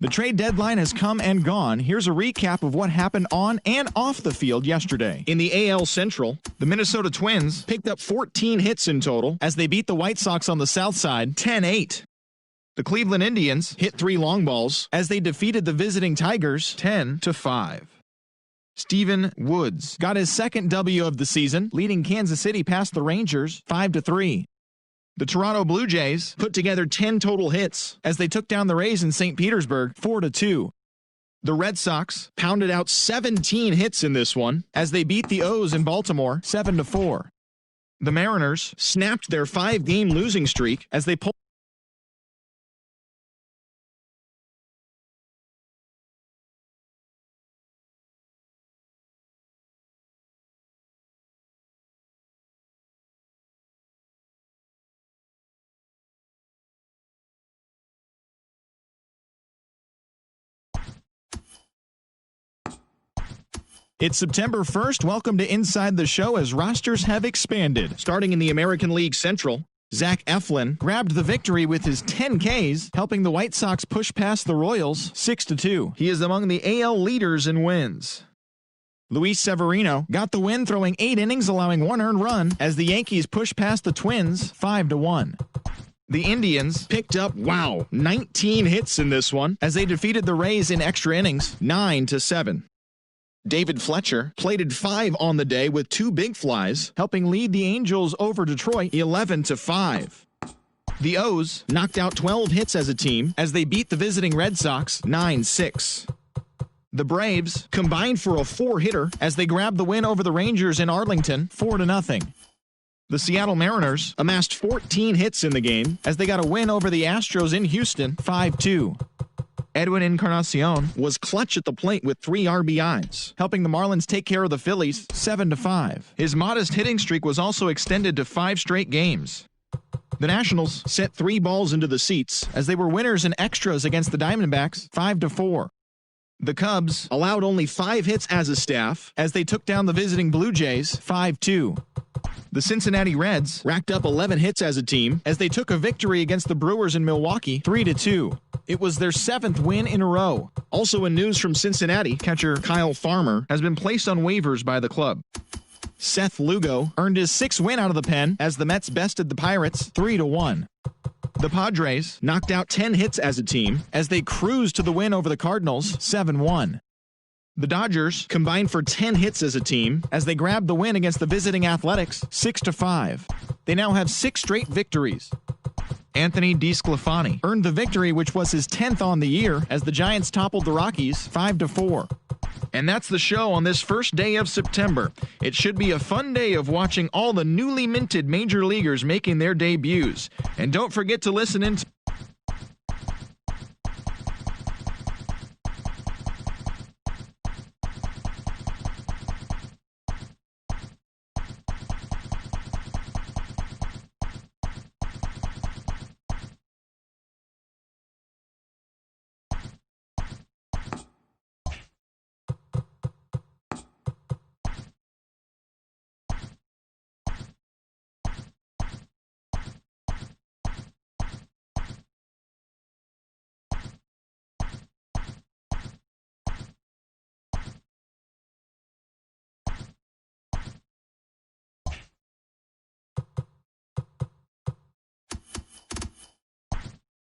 The trade deadline has come and gone. Here's a recap of what happened on and off the field yesterday. In the AL Central, the Minnesota Twins picked up 14 hits in total as they beat the White Sox on the south side 10-8. The Cleveland Indians hit 3 long balls as they defeated the visiting Tigers 10-5. Steven Woods got his second W of the season, leading Kansas City past the Rangers 5-3. The Toronto Blue Jays put together 10 total hits as they took down the Rays in St. Petersburg 4-2. The Red Sox pounded out 17 hits in this one as they beat the O's in Baltimore 7-4. The Mariners snapped their 5-game losing streak as they pulled It's September 1st. Welcome to Inside the Show as rosters have expanded. Starting in the American League Central, Zach Eflin grabbed the victory with his 10 Ks, helping the White Sox push past the Royals 6-2. He is among the AL leaders in wins. Luis Severino got the win, throwing 8 innings, allowing 1 earned run as the Yankees pushed past the Twins 5-1. The Indians picked up, 19 hits in this one as they defeated the Rays in extra innings 9-7. David Fletcher plated 5 on the day with 2 big flies, helping lead the Angels over Detroit 11-5. The O's knocked out 12 hits as a team as they beat the visiting Red Sox 9-6. The Braves combined for a 4-hitter as they grabbed the win over the Rangers in Arlington 4-0. The Seattle Mariners amassed 14 hits in the game as they got a win over the Astros in Houston 5-2. Edwin Encarnacion was clutch at the plate with 3 RBIs, helping the Marlins take care of the Phillies 7-5. His modest hitting streak was also extended to 5 straight games. The Nationals sent 3 balls into the seats as they were winners in extras against the Diamondbacks 5-4. The Cubs allowed only 5 hits as a staff as they took down the visiting Blue Jays 5-2. The Cincinnati Reds racked up 11 hits as a team as they took a victory against the Brewers in Milwaukee 3-2. It was their 7th win in a row. Also in news from Cincinnati, catcher Kyle Farmer has been placed on waivers by the club. Seth Lugo earned his 6th win out of the pen as the Mets bested the Pirates 3-1. The Padres knocked out 10 hits as a team as they cruised to the win over the Cardinals 7-1. The Dodgers combined for 10 hits as a team as they grabbed the win against the visiting Athletics 6-5. They now have 6 straight victories. Anthony DeSclafani earned the victory, which was his 10th on the year, as the Giants toppled the Rockies 5-4. And that's the show on this first day of September. It should be a fun day of watching all the newly minted major leaguers making their debuts. And don't forget to listen in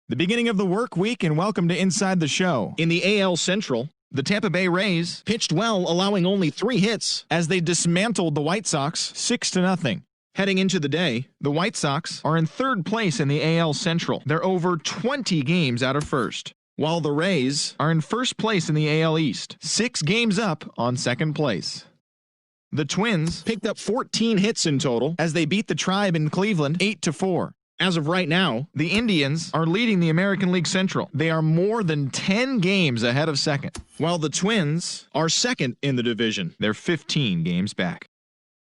the beginning of the work week, and welcome to Inside the Show. In the AL Central, the Tampa Bay Rays pitched well, allowing only 3 hits as they dismantled the White Sox 6-0. Heading into the day, the White Sox are in 3rd place in the AL Central. They're over 20 games out of 1st, while the Rays are in 1st place in the AL East, 6 games up on 2nd place. The Twins picked up 14 hits in total as they beat the Tribe in Cleveland 8-4. As of right now, the Indians are leading the American League Central. They are more than 10 games ahead of 2nd, while the Twins are 2nd in the division. They're 15 games back.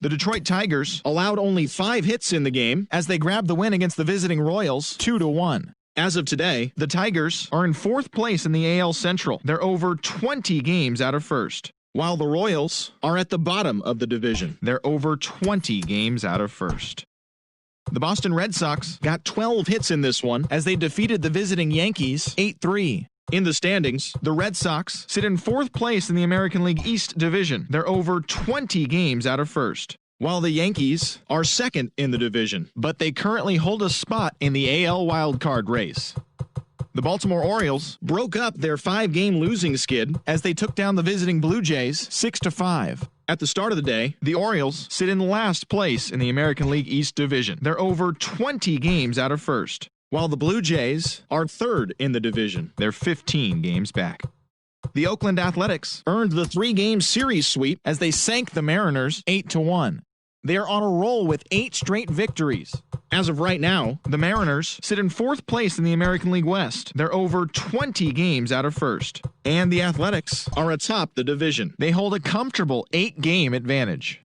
The Detroit Tigers allowed only 5 hits in the game as they grabbed the win against the visiting Royals 2-1. As of today, the Tigers are in 4th place in the AL Central. They're over 20 games out of 1st, while the Royals are at the bottom of the division. They're over 20 games out of 1st. The Boston Red Sox got 12 hits in this one as they defeated the visiting Yankees 8-3. In the standings, the Red Sox sit in 4th place in the American League East Division. They're over 20 games out of first. While the Yankees are 2nd in the division, but they currently hold a spot in the AL wildcard race. The Baltimore Orioles broke up their 5-game losing skid as they took down the visiting Blue Jays 6-5. At the start of the day, the Orioles sit in last place in the American League East Division. They're over 20 games out of first. While the Blue Jays are 3rd in the division. They're 15 games back. The Oakland Athletics earned the 3-game series sweep as they sank the Mariners 8-1. They are on a roll with 8 straight victories. As of right now, the Mariners sit in 4th place in the American League West. They're over 20 games out of first. And the Athletics are atop the division. They hold a comfortable 8-game advantage.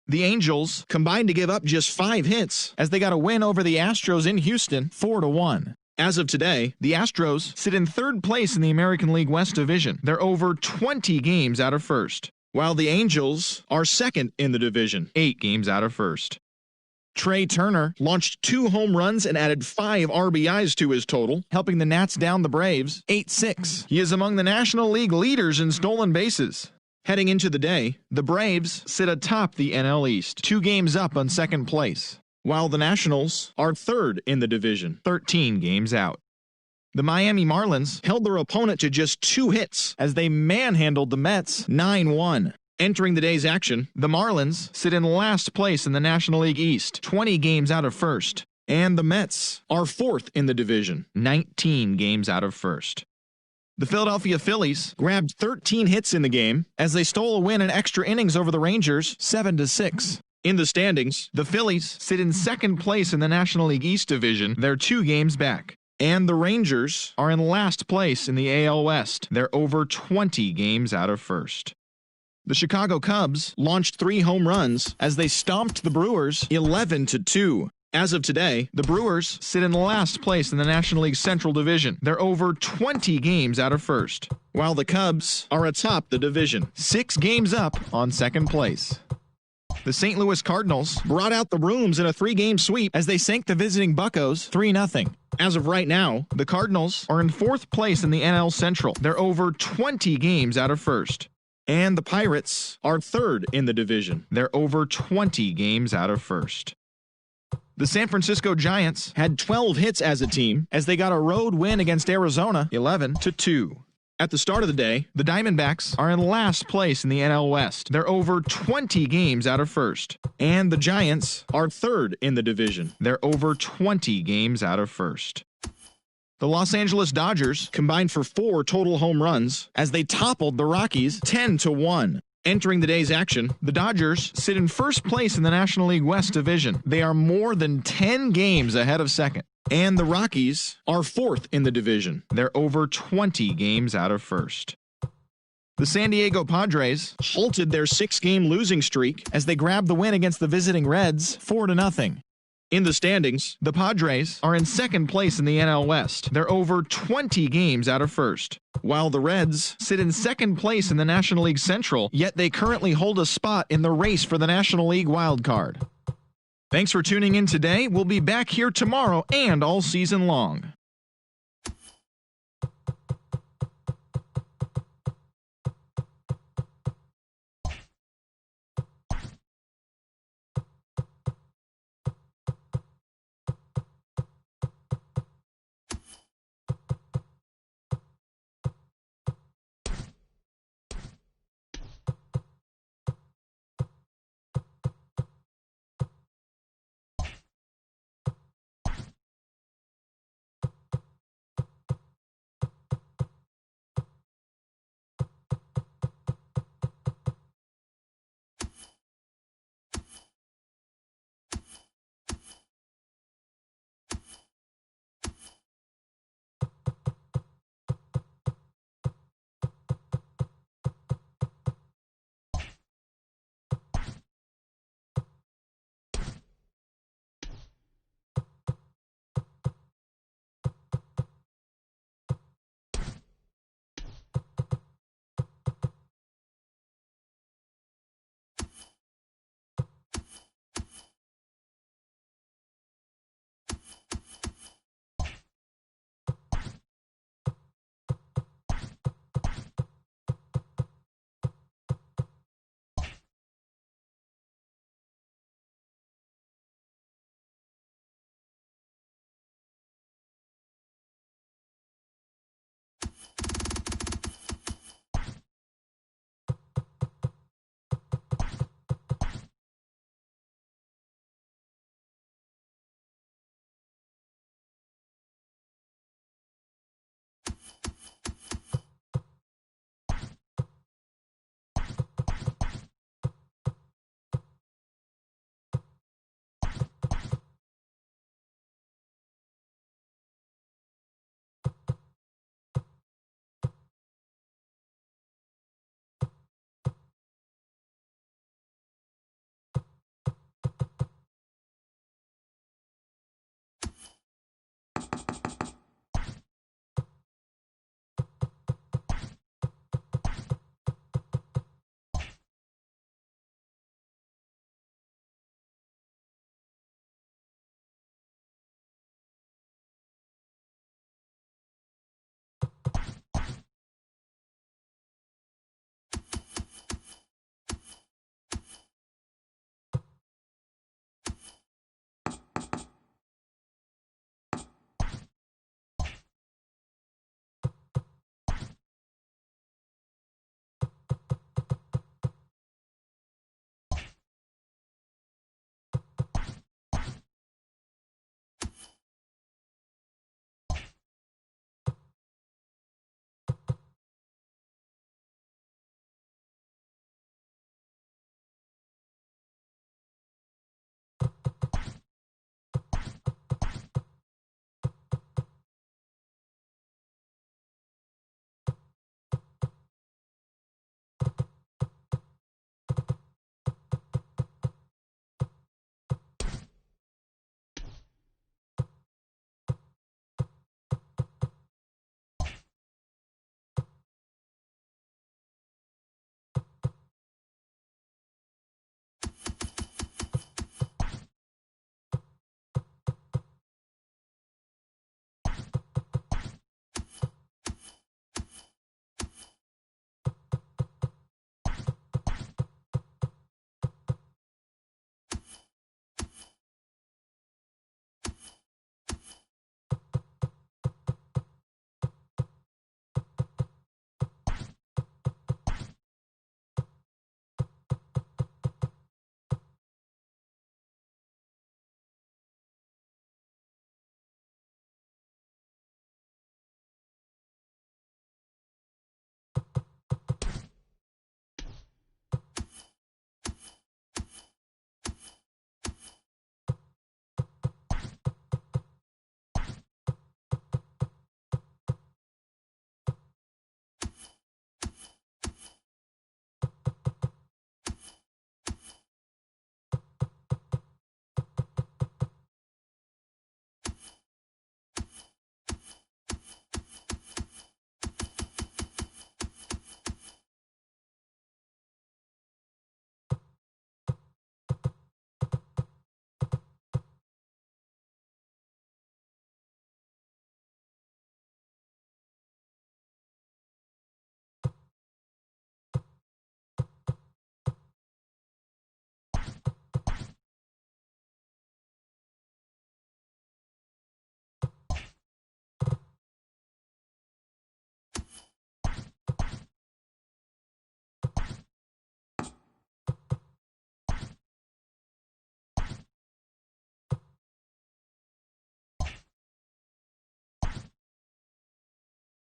The Angels combined to give up just 5 hits as they got a win over the Astros in Houston 4-1. As of today, the Astros sit in 3rd place in the American League West Division. They're over 20 games out of first. While the Angels are 2nd in the division, 8 games out of first. Trey Turner launched 2 home runs and added 5 RBIs to his total, helping the Nats down the Braves 8-6. He is among the National League leaders in stolen bases. Heading into the day, the Braves sit atop the NL East, 2 games up on 2nd place, while the Nationals are 3rd in the division, 13 games out. The Miami Marlins held their opponent to just 2 hits as they manhandled the Mets 9-1. Entering the day's action, the Marlins sit in last place in the National League East, 20 games out of first, and the Mets are 4th in the division, 19 games out of first. The Philadelphia Phillies grabbed 13 hits in the game as they stole a win in extra innings over the Rangers 7-6. In the standings, the Phillies sit in 2nd place in the National League East Division. They're 2 games back. And the Rangers are in last place in the AL West. They're over 20 games out of first. The Chicago Cubs launched 3 home runs as they stomped the Brewers 11-2. As of today, the Brewers sit in last place in the National League Central Division. They're over 20 games out of first, while the Cubs are atop the division, 6 games up on 2nd place. The St. Louis Cardinals brought out the brooms in a 3-game sweep as they sank the visiting Buccos 3-0. As of right now, the Cardinals are in 4th place in the NL Central. They're over 20 games out of first. And the Pirates are 3rd in the division. They're over 20 games out of first. The San Francisco Giants had 12 hits as a team as they got a road win against Arizona 11-2. At the start of the day, the Diamondbacks are in last place in the NL West. They're over 20 games out of first. And the Giants are 3rd in the division. They're over 20 games out of first. The Los Angeles Dodgers combined for 4 total home runs as they toppled the Rockies 10-1. Entering the day's action, the Dodgers sit in 1st place in the National League West Division. They are more than 10 games ahead of 2nd. And the Rockies are 4th in the division. They're over 20 games out of first. The San Diego Padres halted their 6-game losing streak as they grabbed the win against the visiting Reds 4-0. In the standings, the Padres are in 2nd place in the NL West. They're over 20 games out of first, while the Reds sit in 2nd place in the National League Central, yet they currently hold a spot in the race for the National League wildcard. Thanks for tuning in today. We'll be back here tomorrow and all season long.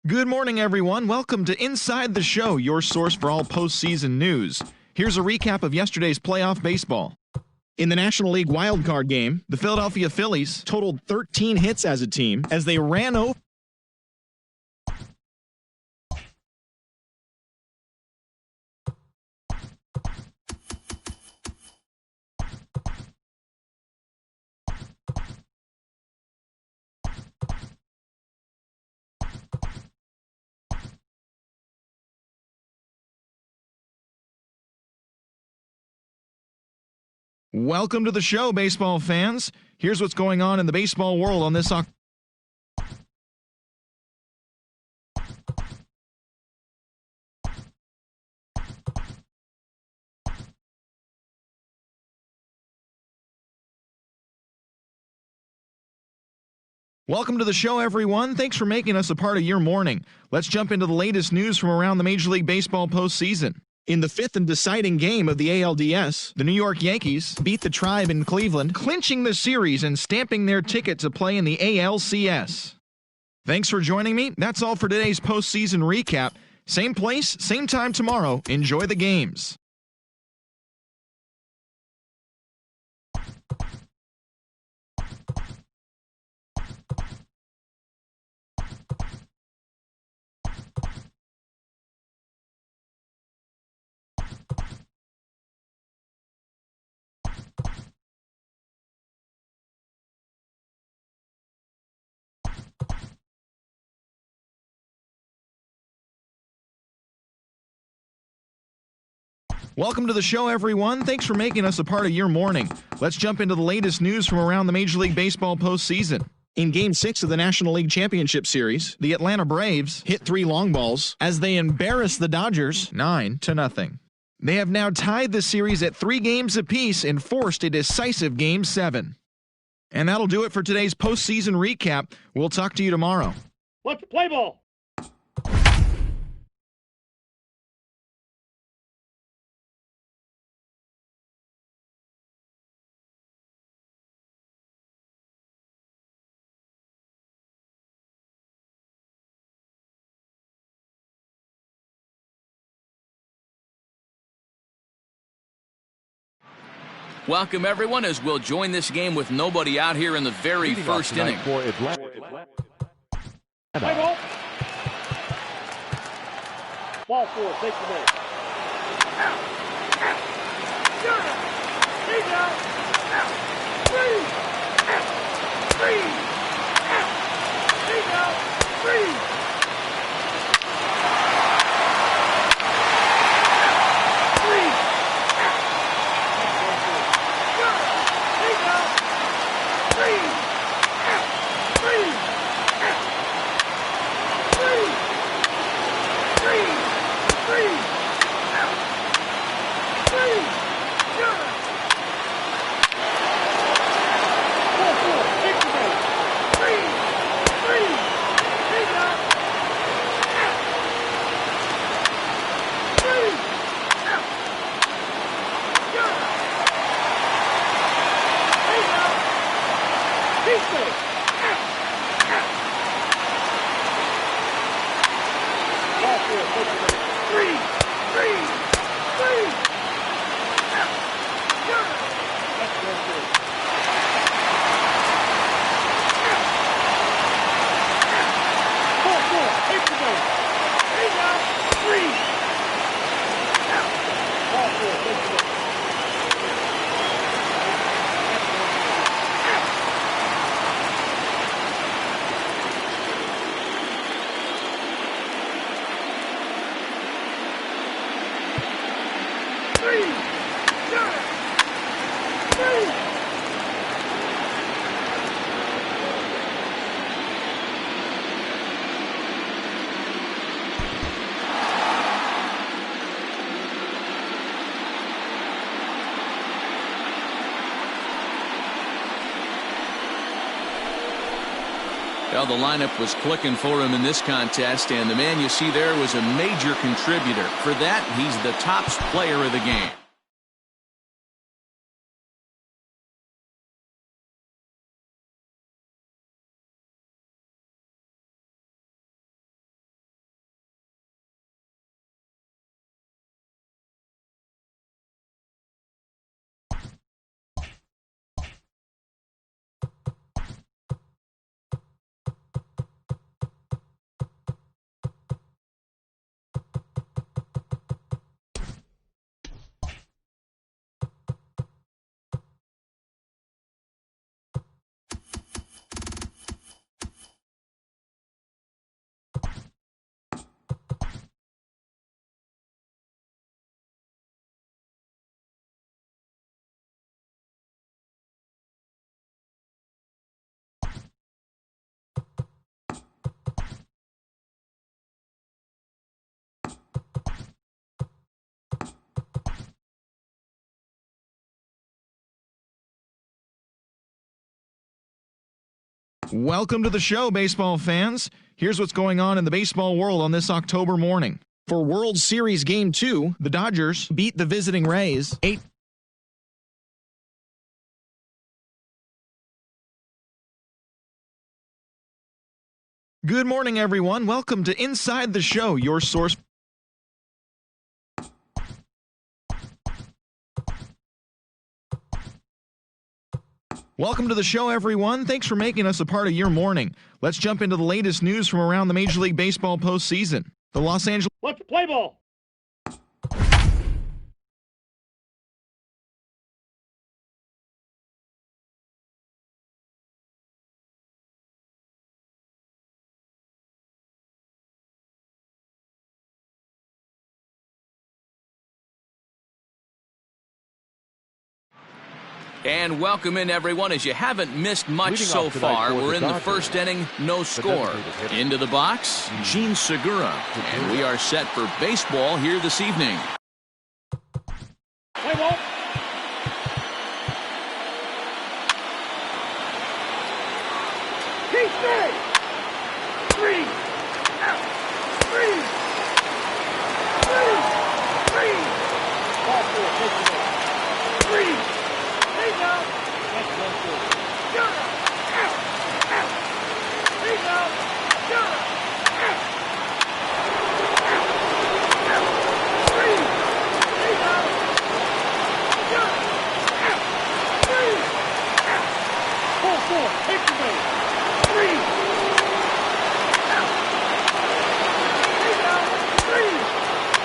Good morning, everyone. Welcome to Inside the Show, your source for all postseason news. Here's a recap of yesterday's playoff baseball. In the National League wildcard game, the Philadelphia Phillies totaled 13 hits as a team as they ran over. Welcome to the show, baseball fans. Here's what's going on in the baseball world on this Welcome to the show, everyone. Thanks for making us a part of your morning. Let's jump into the latest news from around the Major League Baseball postseason. In the fifth and deciding game of the ALDS, the New York Yankees beat the Tribe in Cleveland, clinching the series and stamping their ticket to play in the ALCS. Thanks for joining me. That's all for today's postseason recap. Same place, same time tomorrow. Enjoy the games. Welcome to the show, everyone. Thanks for making us a part of your morning. Let's jump into the latest news from around the Major League Baseball postseason. In Game 6 of the National League Championship Series, the Atlanta Braves hit 3 long balls as they embarrassed the Dodgers 9-0. They have now tied the series at 3 games apiece and forced a decisive Game 7. And that'll do it for today's postseason recap. We'll talk to you tomorrow. Let's play ball! Welcome, everyone, as we'll join this game with nobody out here in the very first inning. For Atlanta. Play ball. Ball 4, take the ball. He's out. 3. He's out. 3. Well, the lineup was clicking for him in this contest, and the man you see there was a major contributor. For that, he's the top player of the game. Welcome to the show, baseball fans. Here's what's going on in the baseball world on this October morning. For World Series Game 2, the Dodgers beat the visiting Rays 8. Good morning, everyone. Welcome to Inside the Show, your source. Welcome to the show, everyone. Thanks for making us a part of your morning. Let's jump into the latest news from around the Major League Baseball postseason. The Los Angeles... Let's play ball. And welcome in, everyone. As you haven't missed much so far, we're in the first inning, no score. Into the box, Gene Segura. And we are set for baseball here this evening. Play ball. Keep straight. 3 out. 3. Ball 4, take it out. 3. Take out. That's 1-4. Shut up. Out. Out. Take out. Shut up. Out. Out. Out. 3. Take out. Shut up. Out. 3. Out. 4-4. Take the base. 3. Out. Take out. 3.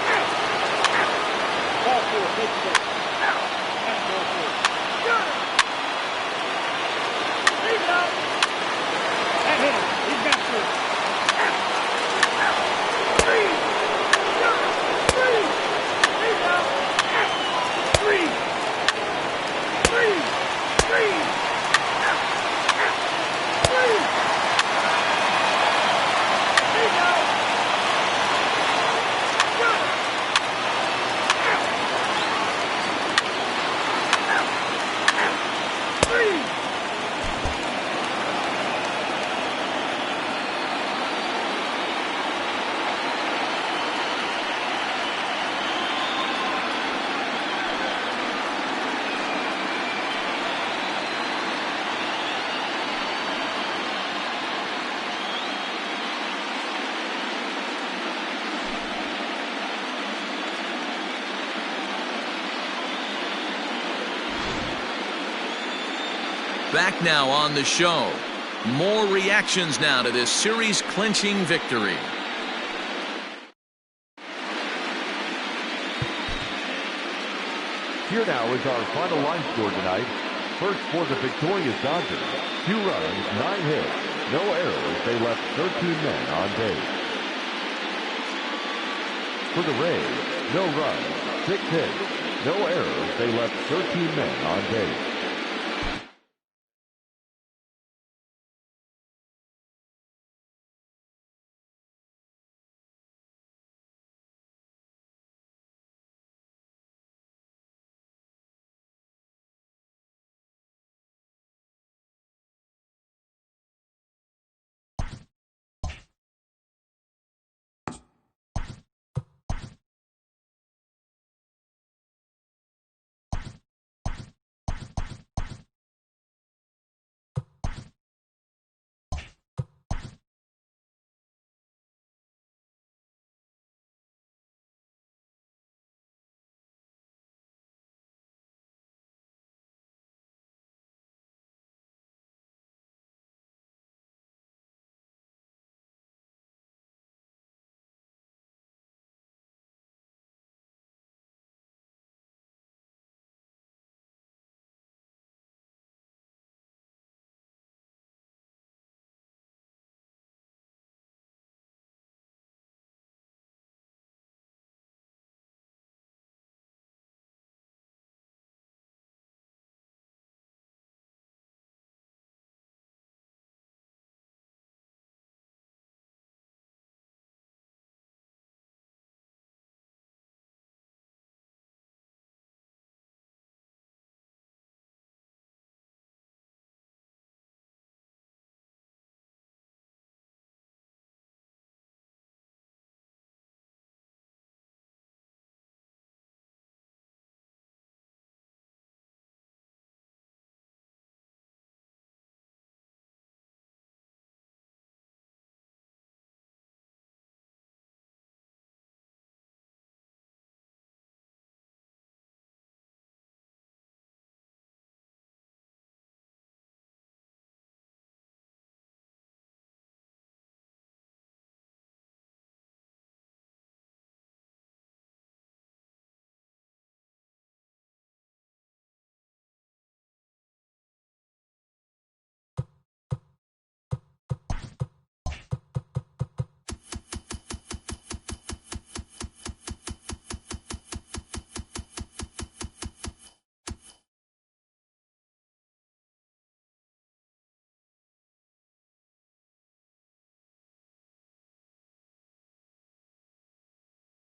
Out. Out. Ball 4. Take the base. Out. That's 1-4. That hit him. He's got 3. Out. Out. 3. Shut up. 3. He's out. Out. 3. 3. 3. Out. Out. 3. He's out. Shut up. Out. Out. Out. 3. Back now on the show. More reactions now to this series-clinching victory. Here now is our final line score tonight. First for the victorious Dodgers. 2 runs, 9 hits, no errors. They left 13 men on base. For the Rays, no runs, 6 hits, no errors. They left 13 men on base.